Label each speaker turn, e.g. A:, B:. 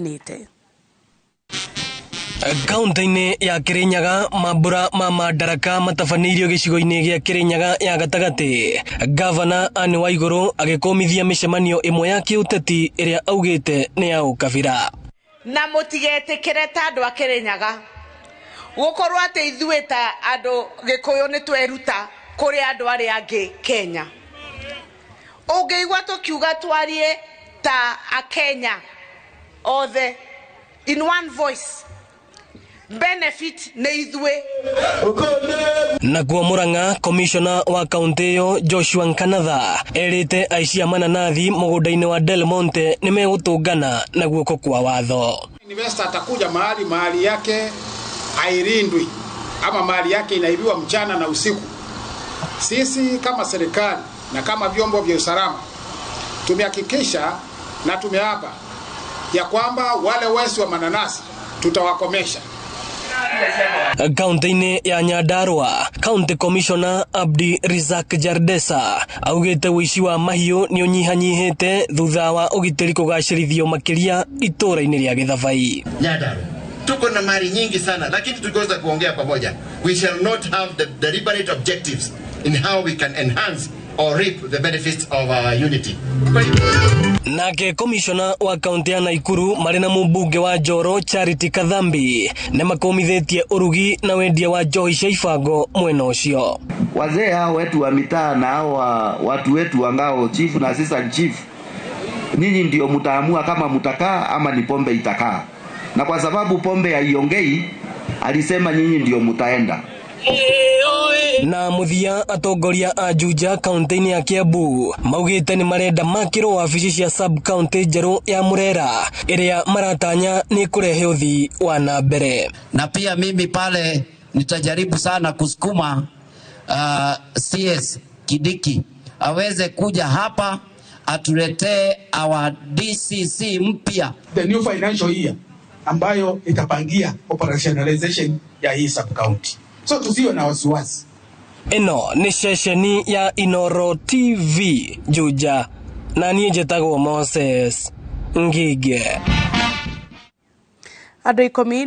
A: nite
B: Kaunti-ini ya Kirinyaga mambura ma madaraka matafanirio gicigo-ini gia Kirinyaga ya gatagati. Gavana Anne Waiguru agikomithia micemanio imwe ya kiuteti iria augite ni ya ukabira.
C: Na mutigetikire ta andu a Kirinyaga gukorwo ati ithuĩ ta andu Gikuyu ni tweruta kuri andu aria angi Kenya. Ungeigua tukiuga twarie ta a Kenya othe in one voice. Benefit ne ithuĩ.
B: Nakuo Murang'a, komishona wa kaunti iyo Joshua Nkanatha erite aici a mananathi mugunda-ini wa Del Monte ni megutungana na guoko kwa watho.
D: Investor atakuja mahali yake hairindwi ama mahali yake inaibiwa mchana na usiku. Sisi kama serikali na kama vyombo vya usalama tumehakikisha na tumeapa ya kwamba wale wezi wa mananasi tutawakomesha.
B: Kaunti-ini ya Nyandarua, County Commissioner Abdi Rizak Jardesa augite wici wa mahiu ni unyihanyihite thutha wa ugitiri kugacirithio makiria itura-ini ria Githavai.
E: Nyandarua tuko na mali nyingi sana, lakini tukiweza kuongea pamoja, we shall not have the deliberate objectives in how we can enhance or reap the benefits of our unity.
B: Nake komishona wa kaunti ya Naikuru marina mubunge wa Njoro Charity Kadhambi ne makomithitie urugi na wendia wa njohi cia ibango mwena ucio.
F: Wazee hao wetu wa mitaa na hao watu wetu wangao chief na assistant chief, nyinyi ndio mtaamua kama mtakaa ama ni pombe itakaa. Na kwa sababu pombe haiongei, alisema nyinyi ndio mtaenda.
B: Na muthia atongoria a Juja kaunti-ini ya Kiambu maugite ni marenda makiro wabici cia sub county njeru ya Murera iria maratanya ni kurehe uthi wa na mbere.
G: Na pia mimi pale nitajaribu sana kusukuma CS Kidiki aweze kuja hapa atuletee our DCC mpya,
H: the new financial year ambayo itapangia operationalization ya hii sub county. So tusiwe na wasiwasi.
B: Ino ni ceceni ya Inoro TV Juja na niĩ njĩtagwo Moses Ngige.
A: Andũ 10